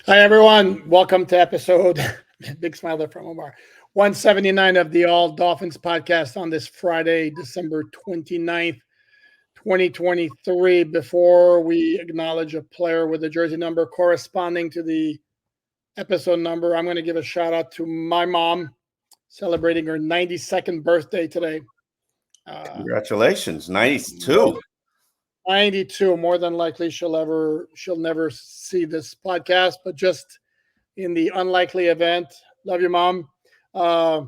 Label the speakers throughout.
Speaker 1: Hi, everyone. Welcome to episode, big smile there from Omar, 179 of the All Dolphins podcast on this Friday, December 29th, 2023. Before we acknowledge a player with a jersey number corresponding to the episode number, I'm going to give a shout out to my mom celebrating her 92nd birthday today.
Speaker 2: Congratulations. Nice
Speaker 1: More
Speaker 2: too.
Speaker 1: 92. More than likely, she'll never see this podcast, but just in the unlikely event, love you, mom. Uh,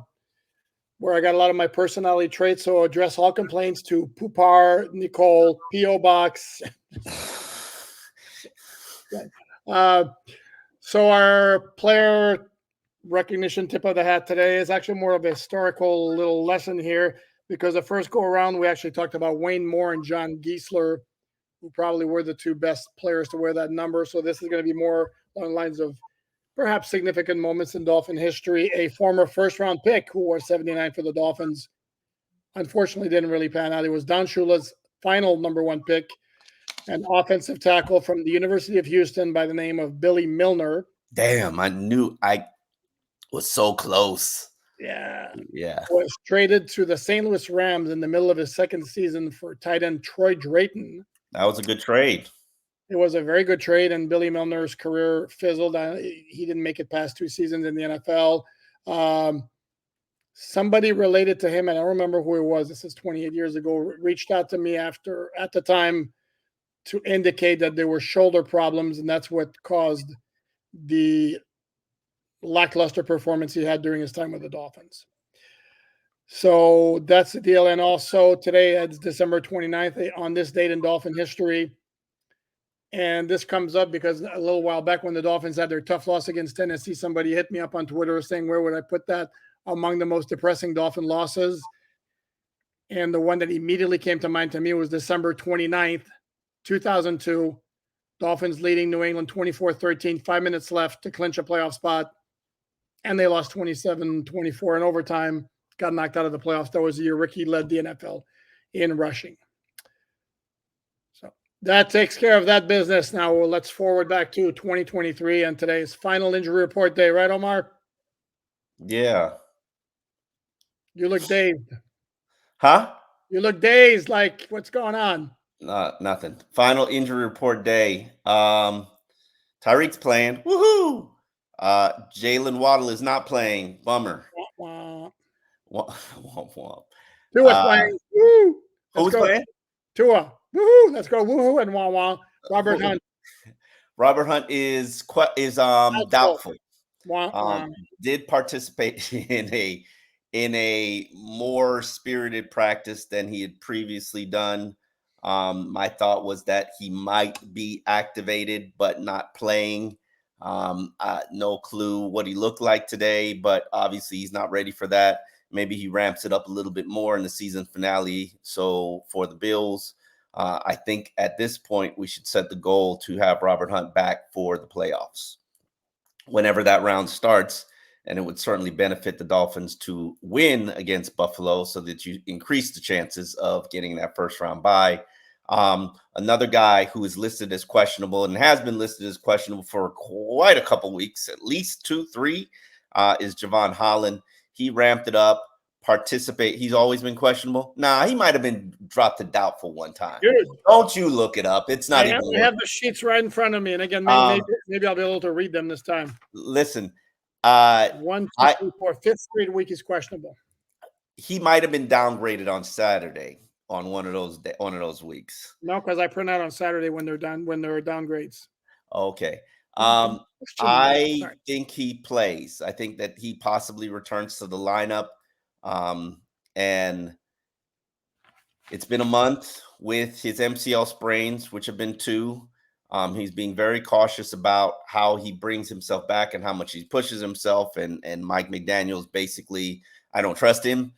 Speaker 1: where I got a lot of my personality traits. So address all complaints to Poupar Nicole PO Box. uh, so our player recognition tip of the hat today is actually more of a historical little lesson here because the first go around we actually talked about Wayne Moore and John Giesler, who probably were the two best players to wear that number. So this is going to be more along the lines of perhaps significant moments in Dolphin history. A former first-round pick who wore 79 for the Dolphins, unfortunately didn't really pan out. It was Don Shula's final number one pick, an offensive tackle from the University of Houston by the name of Billy Milner.
Speaker 2: Damn, I knew I was so close.
Speaker 1: Yeah.
Speaker 2: Yeah.
Speaker 1: Was traded to the St. Louis Rams in the middle of his second season for tight end Troy Drayton.
Speaker 2: That was a good trade.
Speaker 1: It was a very good trade, and Billy Milner's career fizzled. He didn't make it past two seasons in the NFL. Somebody related to him, and I don't remember who it was. This is 28 years ago. Reached out to me at the time to indicate that there were shoulder problems, and that's what caused the lackluster performance he had during his time with the Dolphins. So that's the deal. And also today, it's December 29th. On this date in Dolphin history, and this comes up because a little while back when the Dolphins had their tough loss against Tennessee, somebody hit me up on Twitter saying, where would I put that among the most depressing Dolphin losses? And the one that immediately came to mind to me was December 29th, 2002. Dolphins leading New England 24-13, 5 minutes left to clinch a playoff spot. And they lost 27-24 in overtime, got knocked out of the playoffs. That was the year Ricky led the NFL in rushing. That takes care of that business. Now let's forward back to 2023 and today's final injury report day, right, Omar?
Speaker 2: Yeah.
Speaker 1: You look dazed.
Speaker 2: Huh?
Speaker 1: You look dazed. Like, what's going on?
Speaker 2: Nothing. Final injury report day. Tyreek's playing. Woohoo! Jalen Waddle is not playing. Bummer.
Speaker 1: Womp,
Speaker 2: Womp, womp, womp.
Speaker 1: Tua's playing. Woo! Let's
Speaker 2: Who's
Speaker 1: go.
Speaker 2: playing?
Speaker 1: Tua. Woohoo! Let's go. Woohoo and wah wah. Robert Hunt.
Speaker 2: Robert Hunt is doubtful.
Speaker 1: Wah, wah.
Speaker 2: Did participate in a more spirited practice than he had previously done. My thought was that he might be activated but not playing. No clue what he looked like today, but obviously he's not ready for that. Maybe he ramps it up a little bit more in the season finale. So for the Bills, I think at this point we should set the goal to have Robert Hunt back for the playoffs whenever that round starts. And it would certainly benefit the Dolphins to win against Buffalo so that you increase the chances of getting that first round bye. Another guy who is listed as questionable and has been listed as questionable for quite a couple weeks, at least 2-3, is Javon Holland. He ramped it up, He's always been questionable. Nah, he might have been dropped to doubtful one time.
Speaker 1: Dude,
Speaker 2: don't you look it up. It's not
Speaker 1: I have the sheets right in front of me. And again, maybe I'll be able to read them this time.
Speaker 2: Listen.
Speaker 1: 1, 2, 3, 4, fifth straight week is questionable.
Speaker 2: He might have been downgraded on Saturday on one of those weeks.
Speaker 1: No, because I print out on Saturday when there are downgrades.
Speaker 2: Okay. I think he plays. I think that he possibly returns to the lineup. And it's been a month with his MCL sprains, which have been 2. He's being very cautious about how he brings himself back and how much he pushes himself. And Mike McDaniels, basically, I don't trust him.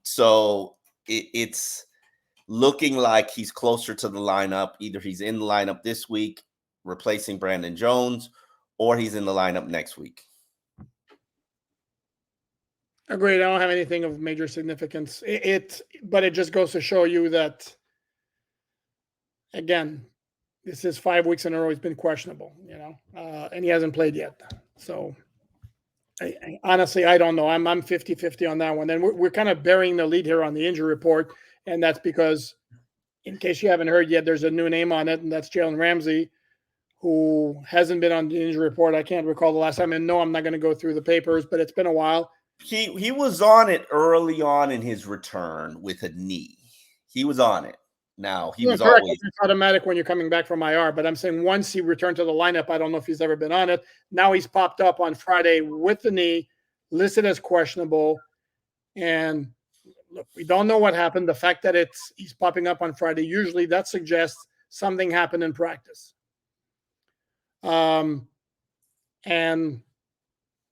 Speaker 2: So it's looking like he's closer to the lineup. Either he's in the lineup this week, replacing Brandon Jones, or he's in the lineup next week.
Speaker 1: Agreed. I don't have anything of major significance. But it just goes to show you that, again, this is 5 weeks in a row he's been questionable, and he hasn't played yet. So honestly, I don't know. I'm 50-50 on that one. Then we're kind of burying the lead here on the injury report, and that's because, in case you haven't heard yet, there's a new name on it, and that's Jalen Ramsey, who hasn't been on the injury report. I can't recall the last time, and no, I'm not going to go through the papers, but it's been a while.
Speaker 2: He was on it early on in his return with a knee. He was on it. Now he was
Speaker 1: correct.
Speaker 2: always
Speaker 1: It's automatic when you're coming back from IR, but I'm saying once he returned to the lineup, I don't know if he's ever been on it. Now he's popped up on Friday with the knee, listed as questionable, and look, we don't know what happened. The fact that he's popping up on Friday, usually that suggests something happened in practice. And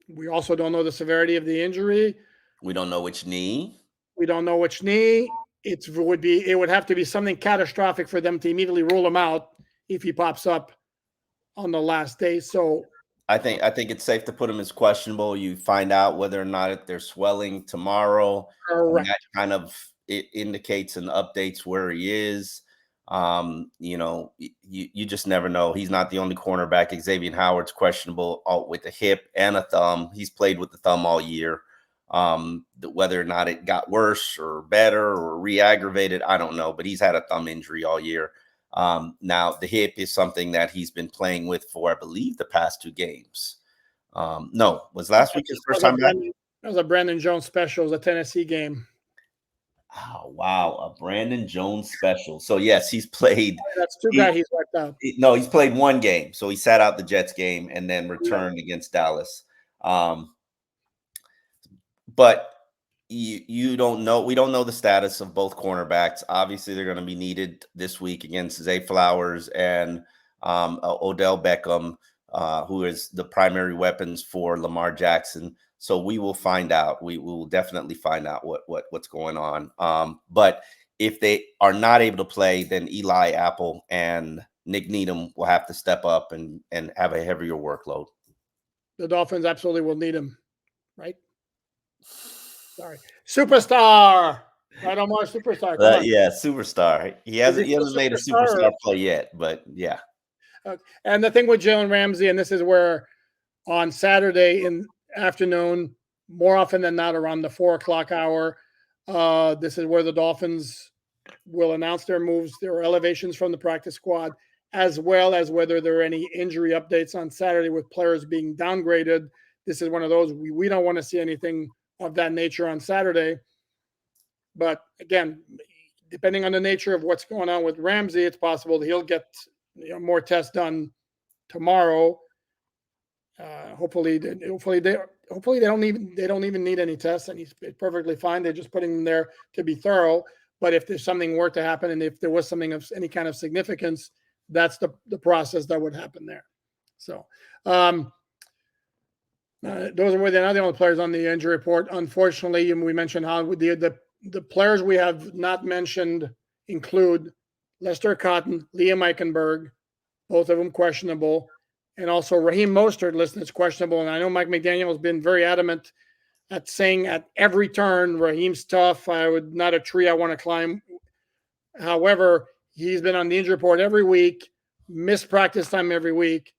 Speaker 1: we also don't know the severity of the injury.
Speaker 2: We don't know which knee.
Speaker 1: We don't know which knee. It would have to be something catastrophic for them to immediately rule him out if he pops up on the last day. So
Speaker 2: I think it's safe to put him as questionable. You find out whether or not there's swelling tomorrow.
Speaker 1: correct.
Speaker 2: That kind of it indicates and updates where he is. You just never know. He's not the only cornerback. Xavier Howard's questionable with the hip and a thumb. He's played with the thumb all year. Whether or not it got worse or better or re-aggravated, I don't know, but he's had a thumb injury all year. Now the hip is something that he's been playing with for, I believe, the past 2 games. No, was last week his first time back?
Speaker 1: That was a Brandon Jones special. It was a Tennessee game.
Speaker 2: Oh, wow. A Brandon Jones special. So yes, he's played.
Speaker 1: That's 2 guys he's wiped out.
Speaker 2: No, he's played 1 game. So he sat out the Jets game and then returned against Dallas. But you don't know. We don't know the status of both cornerbacks. Obviously, they're going to be needed this week against Zay Flowers and Odell Beckham, who is the primary weapons for Lamar Jackson. So we will find out. We will definitely find out what's going on. But if they are not able to play, then Eli Apple and Nick Needham will have to step up and have a heavier workload.
Speaker 1: The Dolphins absolutely will need him, right? Sorry, superstar. Right, Omar, superstar.
Speaker 2: Yeah, superstar. He hasn't made a superstar play yet, but yeah.
Speaker 1: And the thing with Jalen Ramsey, and this is where on Saturday in afternoon, more often than not around the 4:00 hour, this is where the Dolphins will announce their moves, their elevations from the practice squad, as well as whether there are any injury updates on Saturday with players being downgraded. This is one of those we don't want to see anything of that nature on Saturday. But again, depending on the nature of what's going on with Ramsey, it's possible that he'll get more tests done tomorrow. Hopefully they don't even need any tests, and he's perfectly fine. They're just putting him there to be thorough. But if there's something were to happen, and if there was something of any kind of significance, that's the process that would happen there. So those were not the only players on the injury report. Unfortunately, we mentioned how the players we have not mentioned include Lester Cotton, Liam Eichenberg, both of them questionable, and also Raheem Mostert listed as questionable. And I know Mike McDaniel has been very adamant at saying at every turn, Raheem's tough. Not a tree I want to climb. However, he's been on the injury report every week, missed practice time every week,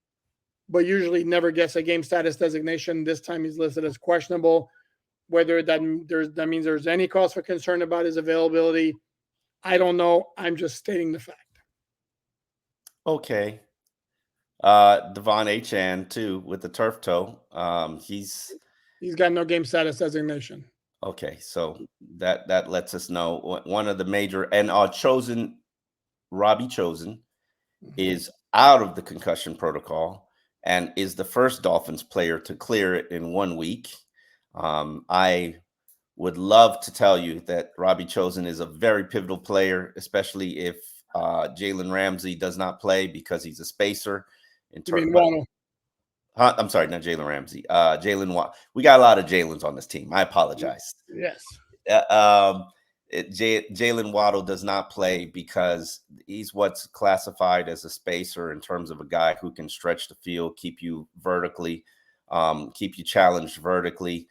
Speaker 1: but usually never gets a game status designation. This time he's listed as questionable. Whether that means there's any cause for concern about his availability, I don't know. I'm just stating the fact.
Speaker 2: Okay. Devon Achane too with the turf toe. He's
Speaker 1: got no game status designation.
Speaker 2: Okay, so that lets us know one of the major and Robbie Chosen is out of the concussion protocol and is the first Dolphins player to clear it in 1 week. I would love to tell you that Robbie Chosen is a very pivotal player, especially if Jalen Ramsey does not play because he's a spacer. I'm sorry, not Jalen Ramsey. Jalen Waddle. We got a lot of Jalen's on this team. I apologize.
Speaker 1: Yes.
Speaker 2: Jalen Waddle does not play because he's what's classified as a spacer in terms of a guy who can stretch the field, keep you vertically, keep you challenged vertically,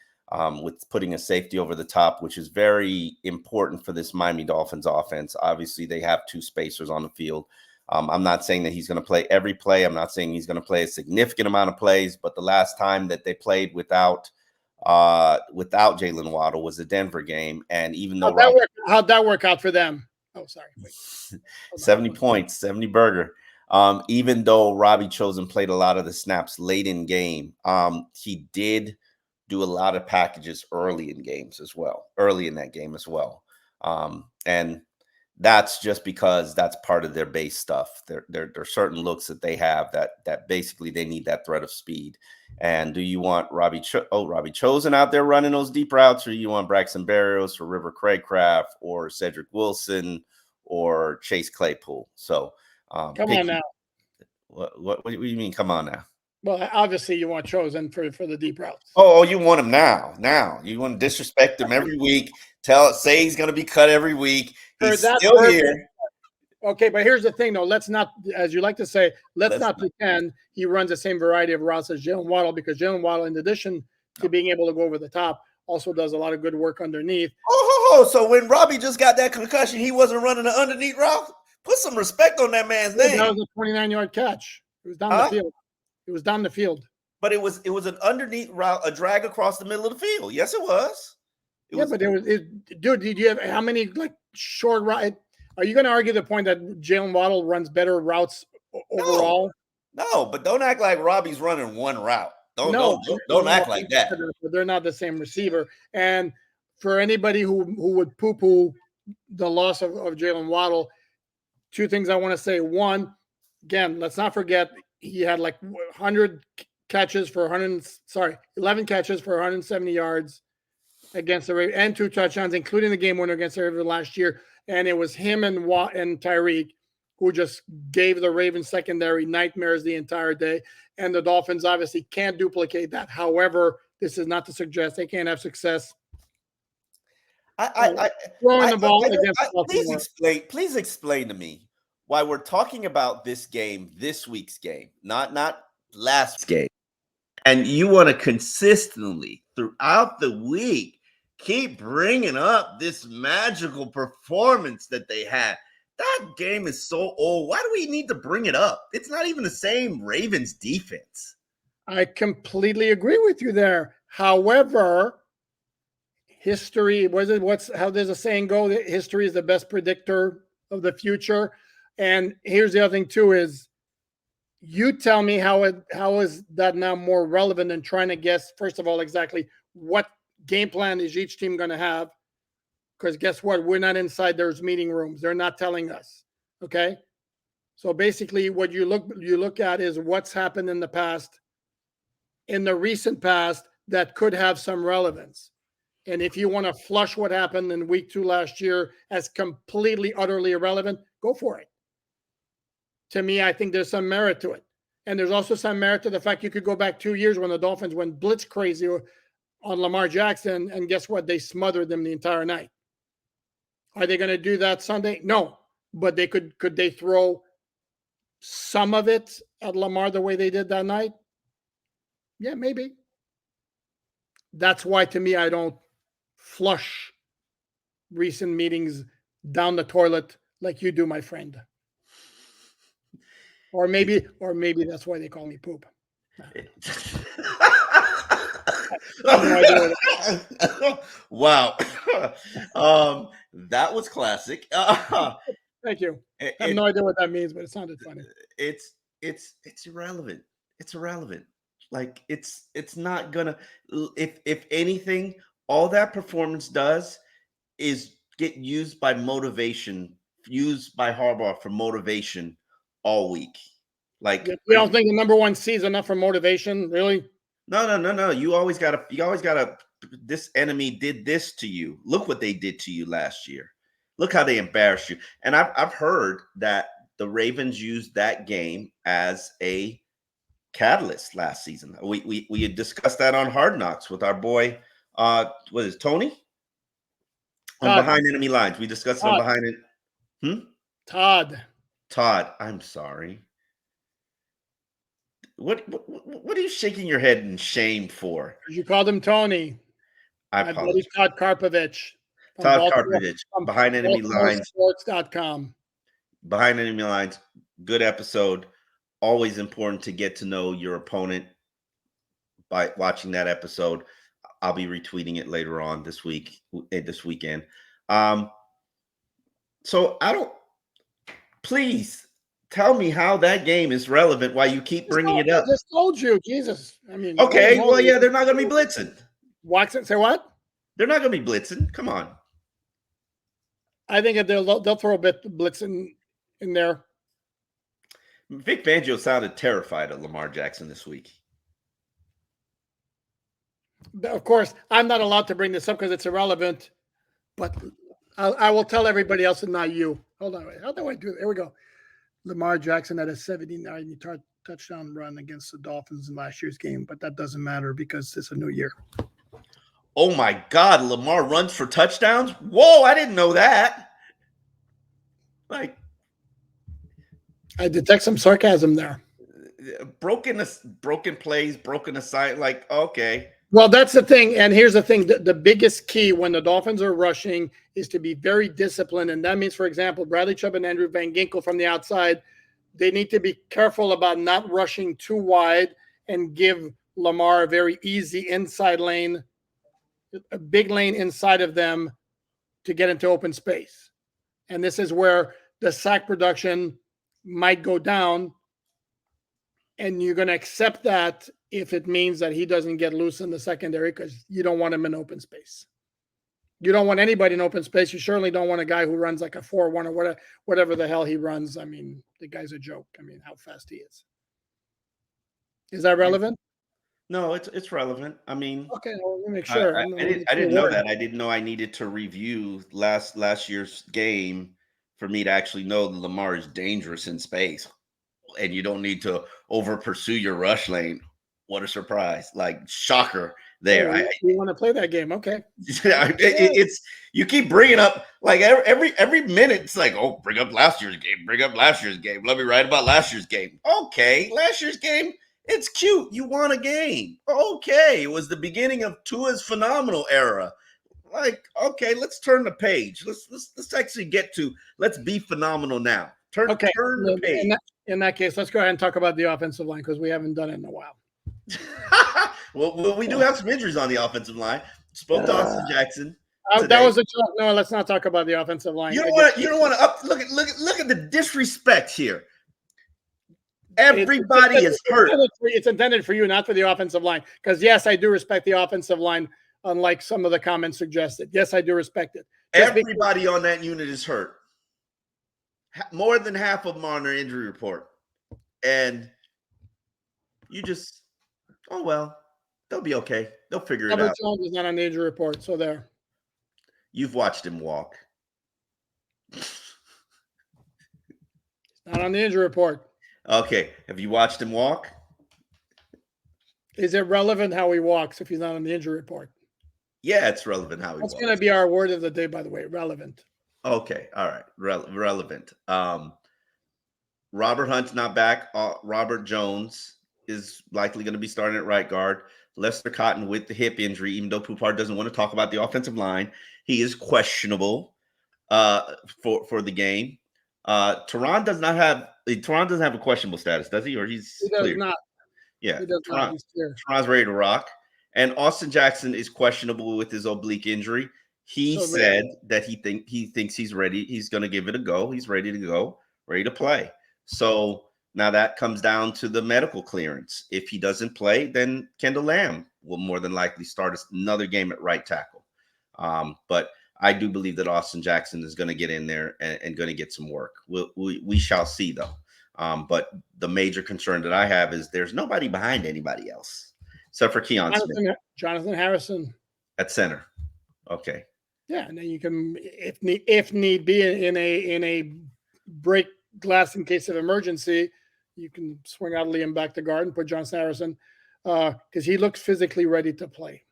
Speaker 2: with putting a safety over the top, which is very important for this Miami Dolphins offense. Obviously, they have 2 spacers on the field. I'm not saying that he's going to play every play. I'm not saying he's going to play a significant amount of plays, but the last time that they played without Jalen Waddle was the Denver game. And even though
Speaker 1: how'd that work out for them? Oh, sorry. Wait.
Speaker 2: 70 points, 70 burger. Even though Robbie Chosen played a lot of the snaps late in game, he did do a lot of packages early in that game as well. And that's just because that's part of their base stuff. There are certain looks that they have that basically they need that threat of speed. And do you want Robbie Chosen out there running those deep routes, or do you want Braxton Berrios or River Craycraft or Cedric Wilson or Chase Claypool? So
Speaker 1: come on now.
Speaker 2: What do you mean? Come on now.
Speaker 1: Well, obviously you want Chosen for the deep routes.
Speaker 2: Oh, you want him now. Now you want to disrespect him every week. Say he's going to be cut every week. He's still here.
Speaker 1: Okay, but here's the thing, though. Let's not, as you like to say, let's not pretend he runs the same variety of routes as Jalen Waddle, because Jalen Waddle, in addition to being able to go over the top, also does a lot of good work underneath.
Speaker 2: So when Robbie just got that concussion, he wasn't running an underneath route? Put some respect on that man's name.
Speaker 1: That was a 29-yard catch. It was down the field. It was down the field.
Speaker 2: But it was an underneath route, a drag across the middle of the field. Yes, it was.
Speaker 1: But dude, did you have how many short routes? Are you going to argue the point that Jalen Waddle runs better routes overall?
Speaker 2: No, but don't act like Robbie's running one route. Don't act like that.
Speaker 1: They're not the same receiver. And for anybody who would poo-poo the loss of Jalen Waddle, two things I want to say. One, again, let's not forget he had 11 catches for 170 yards against the Ravens, and 2 touchdowns, including the game winner against the Ravens last year. And it was him and Tyreek who just gave the Ravens secondary nightmares the entire day. And the Dolphins obviously can't duplicate that. However, this is not to suggest they can't have success. Throwing the ball against
Speaker 2: please explain to me why we're talking about this week's game, not last game. And you want to consistently throughout the week keep bringing up this magical performance that they had. That game is so old. Why do we need to bring it up? It's not even the same Ravens defense.
Speaker 1: I completely agree with you there. However, history, how does a saying go? That history is the best predictor of the future. And here's the other thing too is, you tell me how is that now more relevant than trying to guess, first of all, exactly what game plan is each team going to have? Because guess what? We're not inside those meeting rooms. They're not telling us. Okay. So basically what you look at is what's happened in the past, in the recent past, that could have some relevance. And if you want to flush what happened in week 2 last year as completely, utterly irrelevant, go for it. To me, I think there's some merit to it. And there's also some merit to the fact you could go back 2 years when the Dolphins went blitz crazy on Lamar Jackson, and guess what? They smothered them the entire night. Are they going to do that Sunday? No. But they could they throw some of it at Lamar the way they did that night? Yeah, maybe. That's why, to me, I don't flush recent meetings down the toilet like you do, my friend. Or maybe that's why they call me poop.
Speaker 2: Wow. That was classic.
Speaker 1: Thank you. I have no idea what that means, but it sounded funny.
Speaker 2: It's irrelevant. It's irrelevant. Like it's not gonna, if anything, all that performance does is get used by Harbaugh for motivation all week. Like,
Speaker 1: you don't think the number 1 seed is enough for motivation, really?
Speaker 2: No. You always gotta. This enemy did this to you. Look what they did to you last year. Look how they embarrassed you. And I've heard that the Ravens used that game as a catalyst last season. We had discussed that on Hard Knocks with our boy, what is it, Tony? On Behind Enemy Lines. We discussed it on Behind It. Todd, I'm sorry. What are you shaking your head in shame for?
Speaker 1: You called him Tony.
Speaker 2: I apologize.
Speaker 1: Todd Karpovich.
Speaker 2: Behind Enemy Lines.
Speaker 1: Sports.com.
Speaker 2: Behind Enemy Lines. Good episode. Always important to get to know your opponent by watching that episode. I'll be retweeting it later on this weekend. So I don't. Please tell me how that game is relevant. Why you keep bringing it
Speaker 1: I
Speaker 2: up?
Speaker 1: just told you, Jesus. I mean, holy
Speaker 2: Okay, well,
Speaker 1: moly.
Speaker 2: yeah, they're not going to be blitzing.
Speaker 1: Watson, say what?
Speaker 2: They're not going to be blitzing. Come on.
Speaker 1: I think that they'll throw a bit blitz in there.
Speaker 2: Vic Fangio sounded terrified of Lamar Jackson this week.
Speaker 1: Of course, I'm not allowed to bring this up because it's irrelevant, but I will tell everybody else and not you. Hold on, wait. How do I do it? There we go. Lamar Jackson had a 79-yard touchdown run against the Dolphins in last year's game, but that doesn't matter because it's a new year.
Speaker 2: Oh my God, Lamar runs for touchdowns? Whoa, I didn't know that. Like,
Speaker 1: I detect some sarcasm there.
Speaker 2: broken plays, broken aside. Like, okay.
Speaker 1: Well, that's the thing. And here's the thing. The biggest key when the Dolphins are rushing is to be very disciplined. And that means, for example, Bradley Chubb and Andrew Van Ginkel from the outside, they need to be careful about not rushing too wide and give Lamar a very easy inside lane, a big lane inside of them to get into open space. And this is where the sack production might go down. And you're going to accept that if it means that he doesn't get loose in the secondary because you don't want him in open space. You don't want anybody in open space. You certainly don't want a guy who runs like a 4-1 or whatever the hell he runs. I mean, the guy's a joke. I mean, how fast he is. Is that relevant?
Speaker 2: No, it's relevant. I mean,
Speaker 1: okay, well, let me make sure.
Speaker 2: I didn't know that. I didn't know I needed to review last year's game for me to actually know that Lamar is dangerous in space. And you don't need to over pursue your rush lane. What a surprise. Like, shocker there.
Speaker 1: Oh, you want to play that game. Okay.
Speaker 2: It's you keep bringing up like every minute. It's like, oh, bring up last year's game. Bring up last year's game. Let me write about last year's game. Okay. Last year's game. It's cute. You won a game. Okay. It was the beginning of Tua's phenomenal era. Like, okay, let's turn the page. Let's actually get to let's be phenomenal now. Turn the page.
Speaker 1: In that case, let's go ahead and talk about the offensive line because we haven't done it in a while.
Speaker 2: well, we do have some injuries on the offensive line. Spoke to Austin Jackson.
Speaker 1: That was a joke. No, let's not talk about the offensive line.
Speaker 2: You don't want to look at the disrespect here. Everybody is hurt.
Speaker 1: It's intended for you, not for the offensive line. Because yes, I do respect the offensive line, unlike some of the comments suggested. Yes, I do respect it.
Speaker 2: Everybody on that unit is hurt. More than half of them are on their injury report. And you just, oh, well, they'll be okay. They'll figure it out.
Speaker 1: Jones is not on the injury report, so there.
Speaker 2: You've watched him walk.
Speaker 1: Not on the injury report.
Speaker 2: Okay. Have you watched him walk?
Speaker 1: Is it relevant how he walks if he's not on the injury report?
Speaker 2: Yeah, it's relevant how he walks.
Speaker 1: That's going to be our word of the day, by the way, relevant.
Speaker 2: Okay. All right. Relevant. Robert Hunt's not back. Robert Jones is likely going to be starting at right guard. Lester Cotton with the hip injury, even though Poupart doesn't want to talk about the offensive line, he is questionable for the game. Teron doesn't have a questionable status, does he? Or he does clear?
Speaker 1: Not.
Speaker 2: Yeah. Teron's ready to rock. And Austin Jackson is questionable with his oblique injury. He said that he thinks he's ready. He's going to give it a go. He's ready to go, ready to play. So now that comes down to the medical clearance. If he doesn't play, then Kendall Lamb will more than likely start another game at right tackle. But I do believe that Austin Jackson is going to get in there and going to get some work. We shall see, though. But the major concern that I have is there's nobody behind anybody else except for Keon Smith.
Speaker 1: Jonathan Harrison
Speaker 2: at center. Okay.
Speaker 1: Yeah, and then you can, if need be, in a break glass in case of emergency, you can swing out Liam back to guard and put Jonathan Harrison because he looks physically ready to play.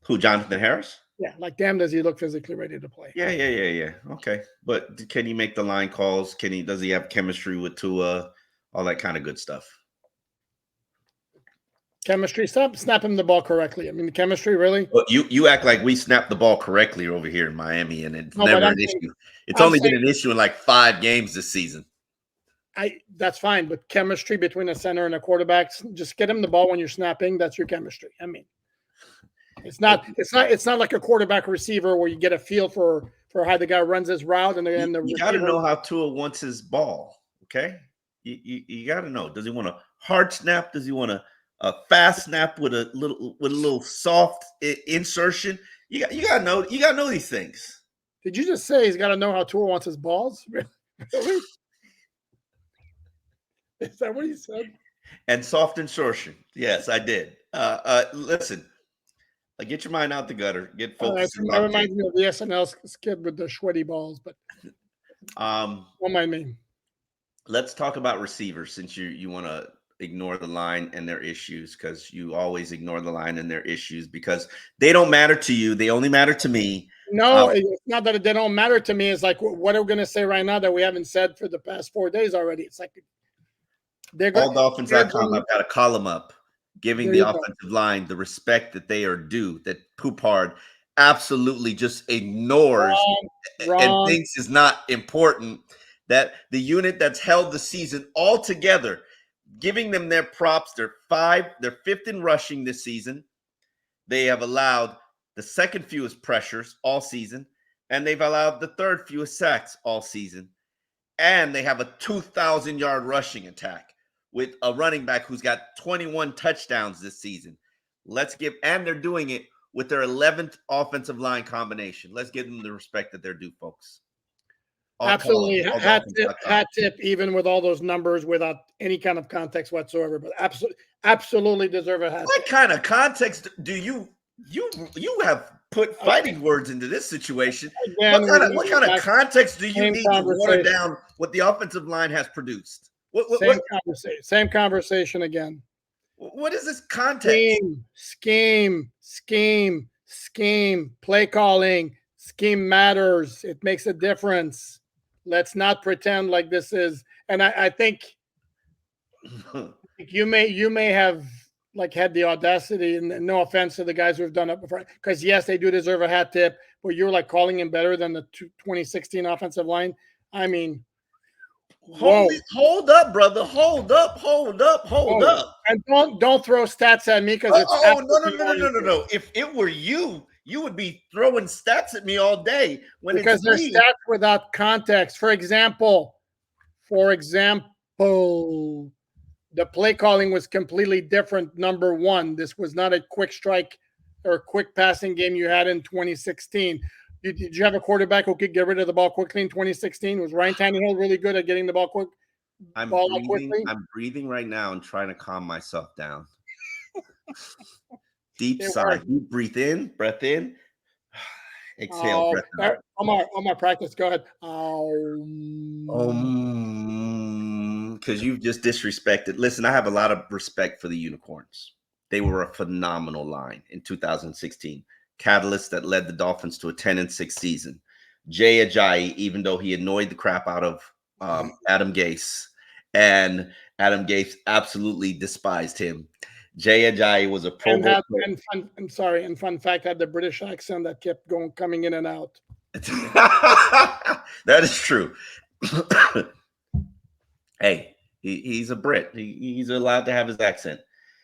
Speaker 2: Who, Jonathan Harris?
Speaker 1: Yeah, like damn, does he look physically ready to play?
Speaker 2: Yeah. Okay, but can he make the line calls? Does he have chemistry with Tua? All that kind of good stuff.
Speaker 1: Chemistry, snap him the ball correctly. I mean, the chemistry, really?
Speaker 2: Well, you act like we snapped the ball correctly over here in Miami, and it's never an issue. It's only been an issue in like 5 games this season.
Speaker 1: That's fine, but chemistry between a center and a quarterback, just get him the ball when you're snapping. That's your chemistry. I mean, it's not like a quarterback receiver where you get a feel for how the guy runs his route and the
Speaker 2: You got to
Speaker 1: receiver.
Speaker 2: know how Tua wants his ball. Okay, you got to know. Does he want a hard snap? Does he want a fast snap with a little soft insertion? You got to know. You got to know these things.
Speaker 1: Did you just say he's got to know how Tua wants his balls? Really? Is that what he said?
Speaker 2: And soft insertion. Yes, I did. Listen, get your mind out the gutter. Get focused.
Speaker 1: That reminds me of the SNL skit with the sweaty balls, but don't mind me.
Speaker 2: Let's talk about receivers since you want to ignore the line and their issues, because you always ignore the line and their issues because they don't matter to you. They only matter to me.
Speaker 1: No, it's not that they don't matter to me. It's like, what are we going to say right now that we haven't said for the past 4 days already? It's like they're going.
Speaker 2: AllDolphins.com. I've got a column up giving the offensive line the respect that they are due, that Poupard absolutely just ignores and thinks is not important, that the unit that's held the season all together, giving them their props. They're fifth in rushing this season. They have allowed the second fewest pressures all season, and they've allowed the third fewest sacks all season. And they have a 2,000-yard rushing attack with a running back who's got 21 touchdowns this season. And they're doing it with their 11th offensive line combination. Let's give them the respect that they're due, folks.
Speaker 1: Absolutely. Hat tip, even with all those numbers, without any kind of context whatsoever, but absolutely deserve a hat tip.
Speaker 2: What kind of context do you have put fighting words into this situation? Again, what kind of context do you need to water down what the offensive line has produced?
Speaker 1: Same conversation again.
Speaker 2: What is this context?
Speaker 1: Scheme, play calling, scheme matters. It makes a difference. Let's not pretend like this is. And I think you may have had the audacity, and no offense to the guys who have done it before, because yes, they do deserve a hat tip, but you're calling him better than the 2016 offensive line. I mean,
Speaker 2: hold up, brother. Hold up.
Speaker 1: And don't throw stats at me, because
Speaker 2: no. If it were you would be throwing stats at me all day
Speaker 1: because they're stats without context. For example, the play calling was completely different. Number one, this was not a quick strike or quick passing game you had in 2016. Did you have a quarterback who could get rid of the ball quickly in 2016? Was Ryan Tannehill really good at getting the ball quick?
Speaker 2: I'm breathing right now and trying to calm myself down. Deep sigh. Deep breath in. Exhale. Breath out.
Speaker 1: Omar, practice. Go ahead.
Speaker 2: Because you've just disrespected. Listen, I have a lot of respect for the Unicorns. They were a phenomenal line in 2016. Catalyst that led the Dolphins to a 10-6 season. Jay Ajayi, even though he annoyed the crap out of Adam Gase, and Adam Gase absolutely despised him. Jay Ajayi was a Pro Bowl.
Speaker 1: And fun fact, had the British accent that kept coming in and out.
Speaker 2: That is true. Hey, he's a Brit. He's allowed to have his accent.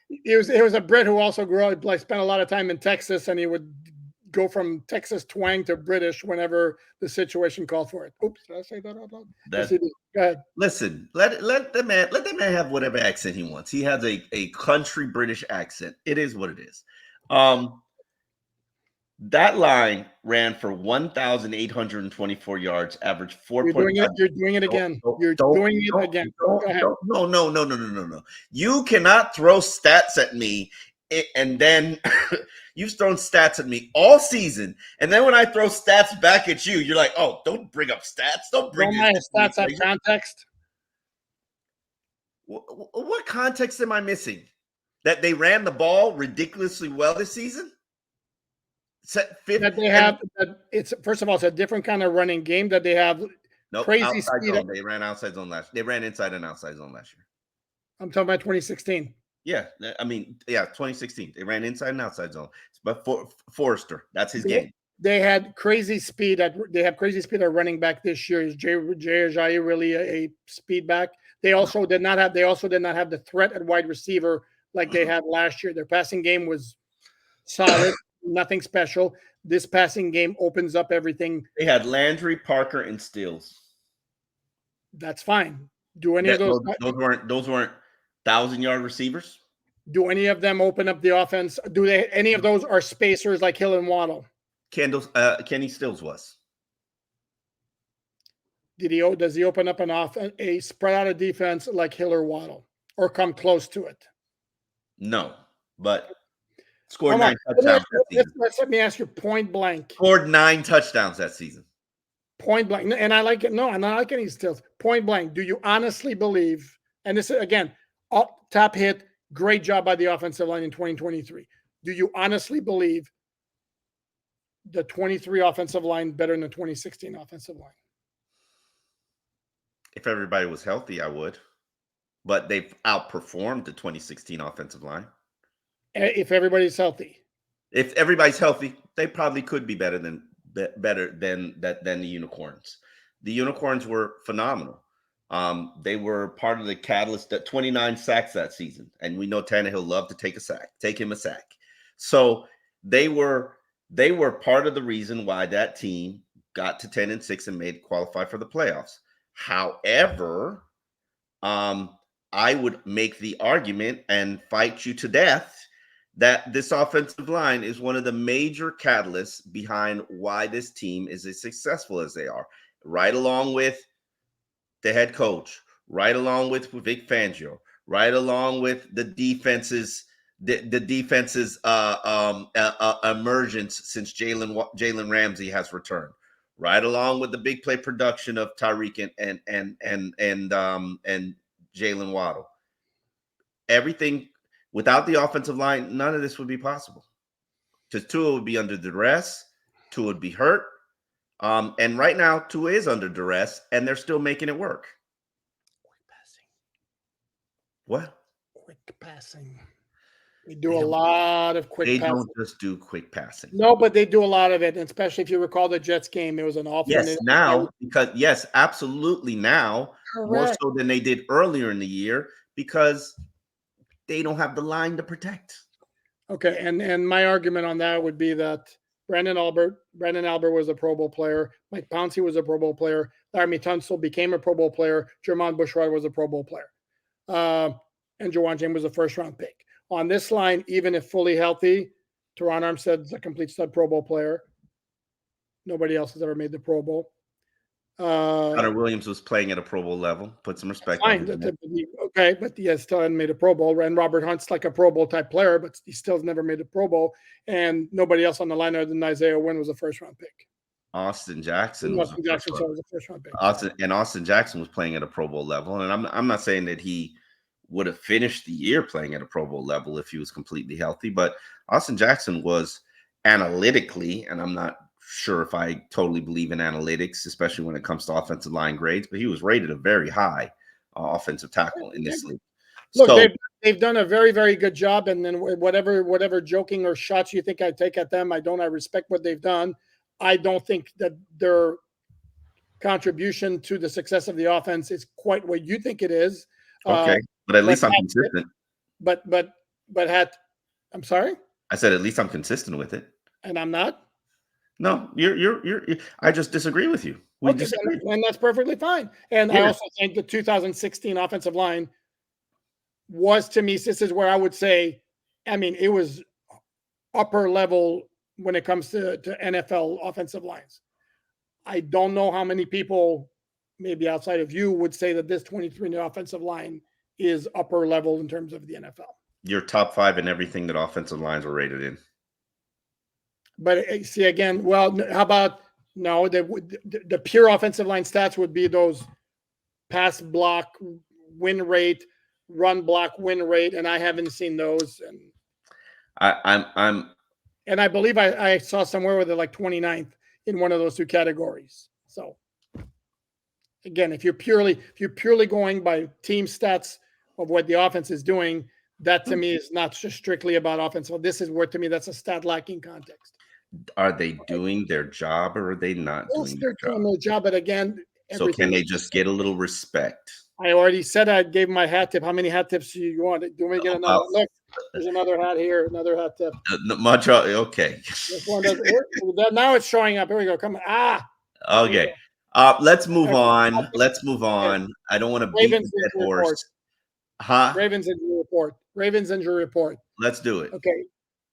Speaker 1: He was a Brit who also spent a lot of time in Texas, and he would go from Texas twang to British whenever the situation called for it. Oops, did I say that out loud? Yes, he did. Go ahead.
Speaker 2: Listen, let the man have whatever accent he wants. He has a country British accent. It is what it is. That line ran for 1,824 yards, averaged 4.5.
Speaker 1: You're doing it again. Go ahead.
Speaker 2: No. You cannot throw stats at me, and then you've thrown stats at me all season, and then when I throw stats back at you, you're like, "Oh, don't bring up stats. Don't bring
Speaker 1: my stats have context."
Speaker 2: What context am I missing? That they ran the ball ridiculously well this season?
Speaker 1: It's first of all, it's a different kind of running game that they have. Crazy speed.
Speaker 2: They ran outside zone last year. They ran inside and outside zone last year.
Speaker 1: I'm talking about 2016.
Speaker 2: Yeah, 2016. They ran inside and outside zone. But Forrester, that's his game.
Speaker 1: They had crazy speed at running back this year. Is Jay Ajayi really a speed back? They also did not have the threat at wide receiver like they had last year. Their passing game was solid, nothing special. This passing game opens up everything.
Speaker 2: They had Landry, Parker, and Stills.
Speaker 1: That's fine. Do any of those
Speaker 2: 1,000-yard receivers?
Speaker 1: do any of them open up the offense? Do they any of those are spacers like Hill and Waddle?
Speaker 2: Kenny Stills was.
Speaker 1: Does he open up a spread out of defense like Hill or Waddle, or come close to it?
Speaker 2: No, but scored 9 touchdowns that season.
Speaker 1: Let me ask you point blank.
Speaker 2: Scored 9 touchdowns that season.
Speaker 1: Point blank. And I like it. No, I'm not liking these stills. Point blank. Do you honestly believe, and this is, again, top hit, great job by the offensive line in 2023. Do you honestly believe the 23 offensive line better than the 2016 offensive line?
Speaker 2: If everybody was healthy, I would. But they've outperformed the 2016 offensive line.
Speaker 1: If everybody's healthy.
Speaker 2: If everybody's healthy, they probably could be better than the Unicorns. The Unicorns were phenomenal. They were part of the catalyst, that 29 sacks that season. And we know Tannehill loved to take him a sack. So they were part of the reason why that team got to 10-6 and made qualify for the playoffs. However, I would make the argument and fight you to death that this offensive line is one of the major catalysts behind why this team is as successful as they are, right along with the head coach, right along with Vic Fangio, right along with the defense's emergence since Jalen Ramsey has returned, right along with the big play production of Tyreek and Jalen Waddle. Everything. Without the offensive line, none of this would be possible. Because Tua would be under duress. Tua would be hurt. And right now, Tua is under duress, and they're still making it work.
Speaker 1: Quick passing.
Speaker 2: What?
Speaker 1: Quick passing. They do a lot of quick passing. They don't
Speaker 2: just do quick passing.
Speaker 1: No, but they do a lot of it, and especially if you recall the Jets game, it was an awful.
Speaker 2: Yes, absolutely now. Correct. More so than they did earlier in the year, because they don't have the line to protect.
Speaker 1: Okay, and my argument on that would be that Brandon Albert was a Pro Bowl player. Mike Pouncey was a Pro Bowl player. Laremy Tunsil became a Pro Bowl player. Jermon Bushrod was a Pro Bowl player. And Jawan James was a first-round pick. On this line, even if fully healthy, Teron Armstead's a complete stud Pro Bowl player. Nobody else has ever made the Pro Bowl.
Speaker 2: Connor Williams was playing at a Pro Bowl level. Put some respect on him.
Speaker 1: Okay, but he still hadn't made a Pro Bowl. And Robert Hunt's like a Pro Bowl type player, but he still has never made a Pro Bowl. And nobody else on the line other than Isaiah Wynn was a first-round pick.
Speaker 2: Austin Jackson was a
Speaker 1: first-round pick.
Speaker 2: Austin Jackson was playing at a Pro Bowl level. And I'm not saying that he would have finished the year playing at a Pro Bowl level if he was completely healthy, but Austin Jackson was analytically, and I'm not sure if I totally believe in analytics, especially when it comes to offensive line grades, but he was rated a very high offensive tackle in this league.
Speaker 1: Look, so, they've done a very, very good job. And then whatever joking or shots you think I take at them, I respect what they've done. I don't think that their contribution to the success of the offense is quite what you think it is.
Speaker 2: Okay, but at least I'm consistent.
Speaker 1: I'm sorry?
Speaker 2: I said at least I'm consistent with it.
Speaker 1: And I'm not?
Speaker 2: No, you're I just disagree with you. We disagree.
Speaker 1: And that's perfectly fine. And I also think the 2016 offensive line was, to me, this is where I would say, I mean, it was upper level when it comes to NFL offensive lines. I don't know how many people, maybe outside of you, would say that this 23 offensive line is upper level in terms of the NFL.
Speaker 2: You're top 5 in everything that offensive lines were rated in.
Speaker 1: But see, again, well, how about the pure offensive line stats would be those pass block win rate, run block win rate, and I haven't seen those. And and I believe I saw somewhere where they're like 29th in one of those two categories. So again, if you're purely going by team stats of what the offense is doing, that to me is not just strictly about offense. So this is where, to me, that's a stat lacking context.
Speaker 2: Are they doing their job or are they not
Speaker 1: Yes,
Speaker 2: doing
Speaker 1: they're
Speaker 2: their
Speaker 1: doing
Speaker 2: job?
Speaker 1: their job, but again,
Speaker 2: So can
Speaker 1: everything
Speaker 2: they
Speaker 1: is
Speaker 2: just get a little respect?
Speaker 1: I already said I gave my hat tip. How many hat tips do you want? Do you want me to get another?
Speaker 2: About
Speaker 1: Look, there's another hat here, another hat tip.
Speaker 2: much. Okay.
Speaker 1: This one does here. Now it's showing up. Here we go. Come on. There you
Speaker 2: Okay.
Speaker 1: go.
Speaker 2: Let's move
Speaker 1: Okay.
Speaker 2: on. Let's move
Speaker 1: Okay.
Speaker 2: on. I don't want to beat the
Speaker 1: Ravens
Speaker 2: dead
Speaker 1: injury report.
Speaker 2: horse. Huh?
Speaker 1: Ravens injury report. Ravens injury report.
Speaker 2: Let's do it.
Speaker 1: Okay.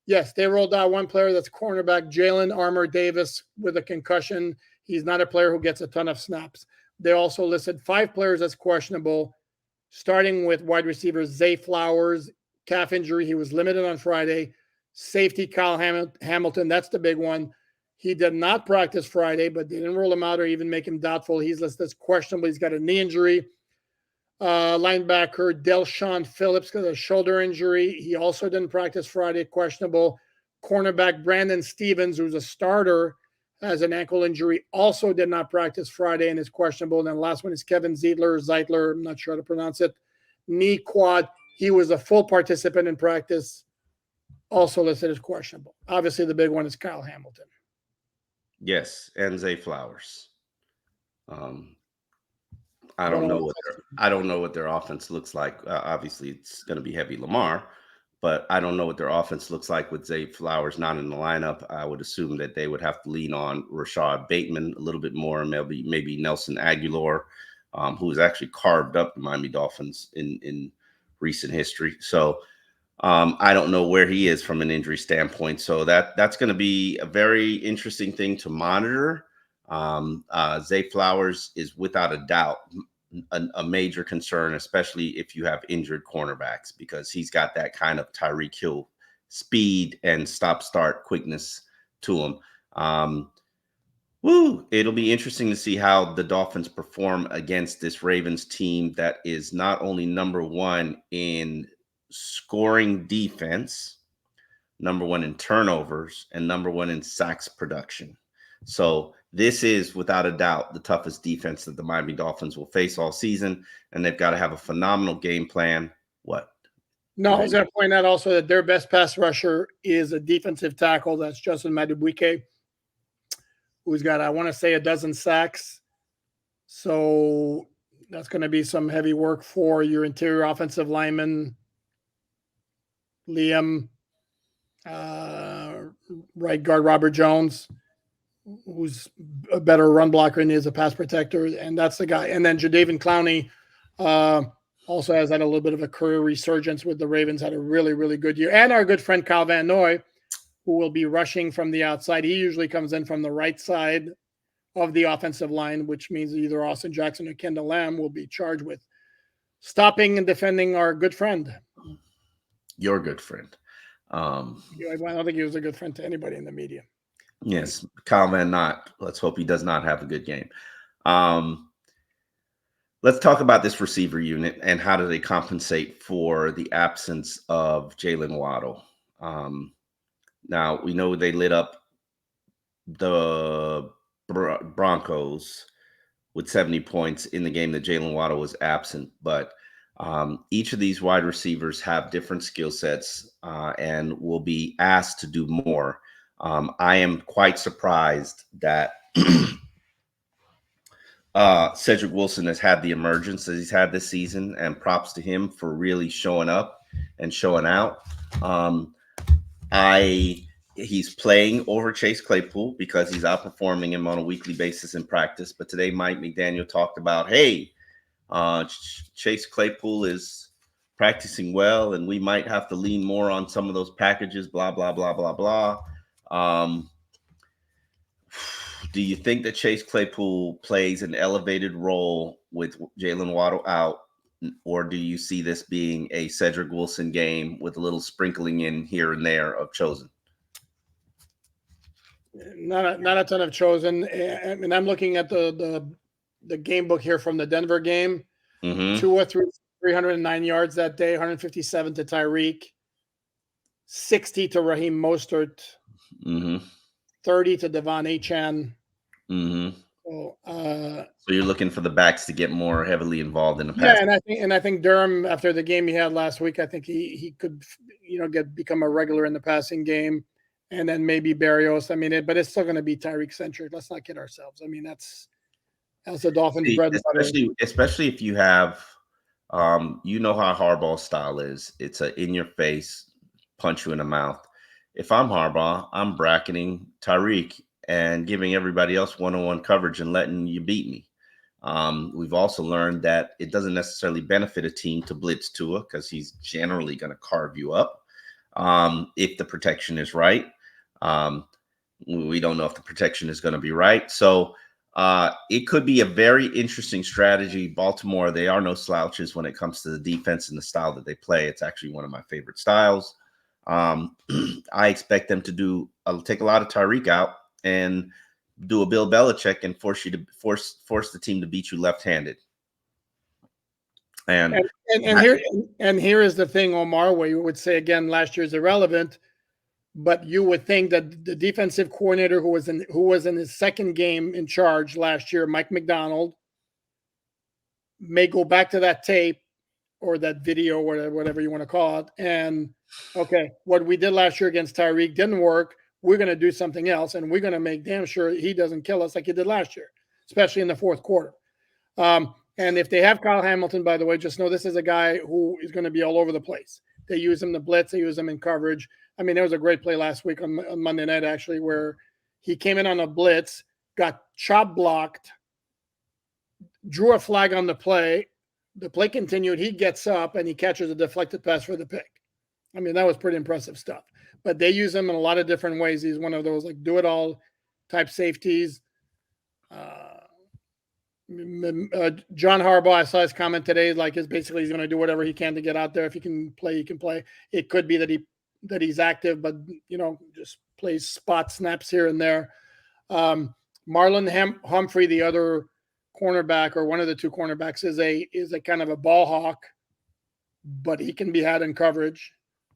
Speaker 1: Yes, they rolled out one player that's cornerback Jalen Armour Davis with a concussion. He's not a player who gets a ton of snaps. They also listed 5 players as questionable, starting with wide receiver Zay Flowers, calf injury. He was limited on Friday. Safety Kyle Hamilton, that's the big one. He did not practice Friday, but they didn't rule him out or even make him doubtful. He's listed as questionable. He's got a knee injury. Linebacker Delshon Phillips got a shoulder injury. He also didn't practice Friday, questionable. Cornerback Brandon Stevens, who's a starter, has an ankle injury, also did not practice Friday and is questionable. And then last one is Kevin Zeitler, I'm not sure how to pronounce it, knee quad. He was a full participant in practice, also listed as questionable. Obviously, the big one is Kyle Hamilton.
Speaker 2: Yes, and Zay Flowers. I don't know what their offense looks like. Obviously, it's going to be heavy Lamar, but I don't know what their offense looks like with Zay Flowers not in the lineup. I would assume that they would have to lean on Rashad Bateman a little bit more, and maybe Nelson Aguilar, who has actually carved up the Miami Dolphins in recent history. So I don't know where he is from an injury standpoint. So that's going to be a very interesting thing to monitor. Zay Flowers is without a doubt a major concern, especially if you have injured cornerbacks, because he's got that kind of Tyreek Hill speed and stop-start quickness to him. It'll be interesting to see how the Dolphins perform against this Ravens team that is not only number one in scoring defense, number one in turnovers, and number one in sacks production. So this is without a doubt the toughest defense that the Miami Dolphins will face all season, and they've got to have a phenomenal game plan. What?
Speaker 1: No, I was going to point out also that their best pass rusher is a defensive tackle. That's Justin Madubuike, who's got, I want to say, a dozen sacks. So that's going to be some heavy work for your interior offensive lineman, Liam, right guard Robert Jones, who's a better run blocker than he is a pass protector, and that's the guy. And then Jadeveon Clowney also has had a little bit of a career resurgence with the Ravens, had a really, really good year. And our good friend Kyle Van Noy, who will be rushing from the outside. He usually comes in from the right side of the offensive line, which means either Austin Jackson or Kendall Lamb will be charged with stopping and defending our good friend.
Speaker 2: Your good friend.
Speaker 1: I don't think he was a good friend to anybody in the media.
Speaker 2: Yes, Kyle Van Noy. Let's hope he does not have a good game. Let's talk about this receiver unit and how do they compensate for the absence of Jalen Waddle. Now, we know they lit up the Broncos with 70 points in the game that Jalen Waddle was absent, but each of these wide receivers have different skill sets and will be asked to do more. I am quite surprised that Cedric Wilson has had the emergence that he's had this season, and props to him for really showing up and showing out. He's playing over Chase Claypool because he's outperforming him on a weekly basis in practice. But today, Mike McDaniel talked about, hey, Chase Claypool is practicing well, and we might have to lean more on some of those packages, blah, blah, blah, blah, blah. Do you think that Chase Claypool plays an elevated role with Jalen Waddle out, or do you see this being a Cedric Wilson game with a little sprinkling in here and there of Chosen?
Speaker 1: Not a ton of Chosen. I mean, I'm looking at the game book here from the Denver game.
Speaker 2: Mm-hmm.
Speaker 1: Tua threw 309 yards that day, 157 to Tyreek, 60 to Raheem Mostert, 30 to Devon Achane.
Speaker 2: So you're looking for the backs to get more heavily involved in the pass.
Speaker 1: Yeah, and I think Durham, after the game he had last week, I think he could become a regular in the passing game. and then maybe Barrios. I mean, but it's still going to be Tyreek centric. Let's not kid ourselves. I mean, that's the Dolphins'
Speaker 2: See,
Speaker 1: bread and butter.
Speaker 2: especially if you have, you know how Harbaugh's style is. It's a in your face, punch you in the mouth. If I'm Harbaugh, I'm bracketing Tyreek and giving everybody else one-on-one coverage and letting you beat me. We've also learned that it doesn't necessarily benefit a team to blitz Tua because he's generally going to carve you up if the protection is right. Um, we don't know if the protection is going to be right. So it could be a very interesting strategy. Baltimore, they are no slouches when it comes to the defense and the style that they play. It's actually one of my favorite styles. I expect them to take a lot of Tyreek out and do a Bill Belichick and force the team to beat you left-handed.
Speaker 1: And here is the thing, Omar, where you would say again, last year's irrelevant, but you would think that the defensive coordinator who was in his second game in charge last year, Mike McDonald, may go back to that tape or that video, or whatever you want to call it, and okay, what we did last year against Tyreek didn't work. We're going to do something else, and we're going to make damn sure he doesn't kill us like he did last year, especially in the fourth quarter. And if they have Kyle Hamilton, by the way, just know this is a guy who is going to be all over the place. They use him to blitz. They use him in coverage. I mean, there was a great play last week on Monday night, actually, where he came in on a blitz, got chop blocked, drew a flag on the play. The play continued. He gets up and he catches a deflected pass for the pick. I mean, that was pretty impressive stuff. But they use him in a lot of different ways. He's one of those like do-it-all type safeties. John Harbaugh, I saw his comment today, like is basically he's going to do whatever he can to get out there. If he can play, he can play. It could be that he's active, but just plays spot snaps here and there. Marlon Humphrey, the other cornerback, or one of the two cornerbacks, is a kind of a ball hawk, but he can be had in coverage.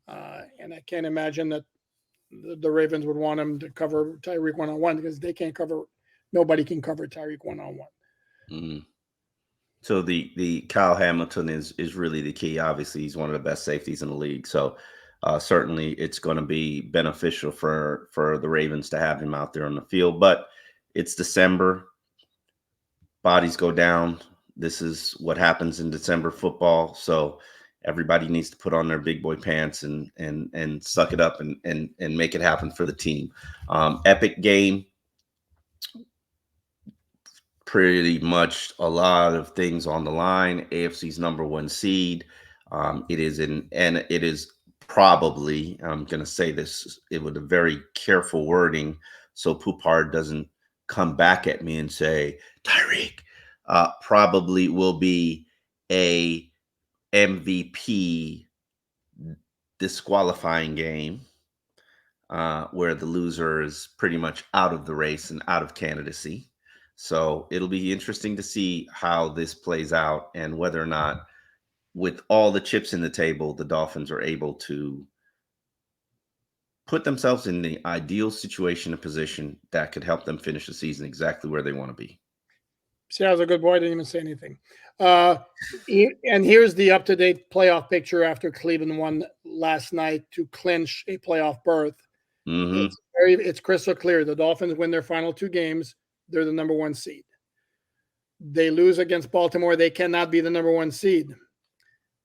Speaker 1: And I can't imagine that the Ravens would want him to cover Tyreek one-on-one because they can't cover. Nobody can cover Tyreek one-on-one.
Speaker 2: Mm-hmm. So the Kyle Hamilton is really the key. Obviously, he's one of the best safeties in the league. So certainly it's going to be beneficial for the Ravens to have him out there on the field. But it's December. Bodies go down. This is what happens in December football. So everybody needs to put on their big boy pants and suck it up and make it happen for the team. Epic game. Pretty much a lot of things on the line. AFC's number one seed. It is probably, I'm going to say this with a very careful wording so Poupard doesn't come back at me and say, Tyreek, probably will be a MVP disqualifying game where the loser is pretty much out of the race and out of candidacy. So it'll be interesting to see how this plays out and whether or not, with all the chips in the table, the Dolphins are able to put themselves in the ideal situation and position that could help them finish the season exactly where they want to be.
Speaker 1: See, I was a good boy. I didn't even say anything. And here's the up-to-date playoff picture after Cleveland won last night to clinch a playoff berth.
Speaker 2: Mm-hmm.
Speaker 1: It's crystal clear. The Dolphins win their final two games. They're the number one seed. They lose against Baltimore. They cannot be the number one seed.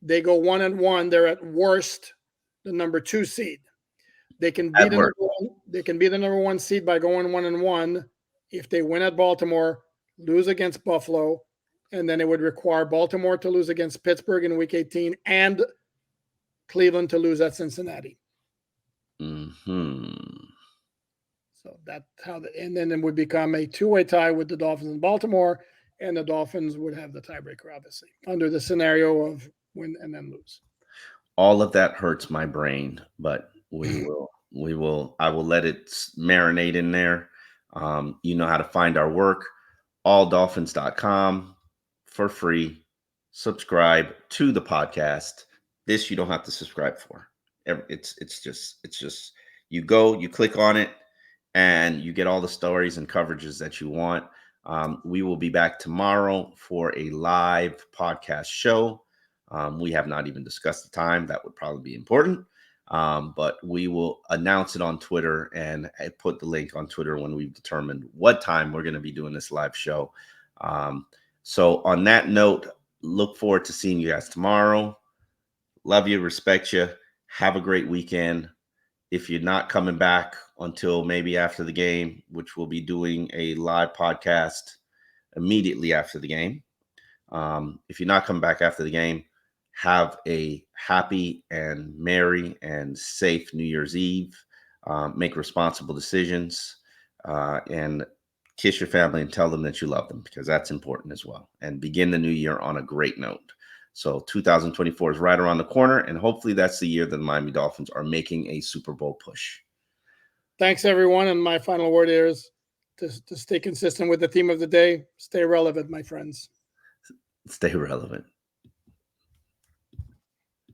Speaker 1: They go 1-1. They're at worst the number two seed. They can be the number one seed by going 1-1 if they win at Baltimore, lose against Buffalo, and then it would require Baltimore to lose against Pittsburgh in Week 18 and Cleveland to lose at Cincinnati.
Speaker 2: Mm-hmm.
Speaker 1: So that's how and then it would become a two-way tie with the Dolphins and Baltimore, and the Dolphins would have the tiebreaker, obviously, under the scenario of win and then lose.
Speaker 2: All of that hurts my brain, but I will let it marinate in there. You know how to find our work, alldolphins.com for free. Subscribe to the podcast. This you don't have to subscribe for. It's just you go, you click on it, and you get all the stories and coverages that you want. We will be back tomorrow for a live podcast show. We have not even discussed the time. That would probably be important. But we will announce it on Twitter and put the link on Twitter when we've determined what time we're going to be doing this live show. So on that note, look forward to seeing you guys tomorrow. Love you, respect you. Have a great weekend. If you're not coming back until maybe after the game, which we'll be doing a live podcast immediately after the game. If you're not coming back after the game, have a happy and merry and safe New Year's Eve. Make responsible decisions and kiss your family and tell them that you love them, because that's important as well. And begin the new year on a great note. So 2024 is right around the corner, and hopefully that's the year that the Miami Dolphins are making a Super Bowl push.
Speaker 1: Thanks, everyone. And my final word here is to stay consistent with the theme of the day. Stay relevant, my friends.
Speaker 2: Stay relevant.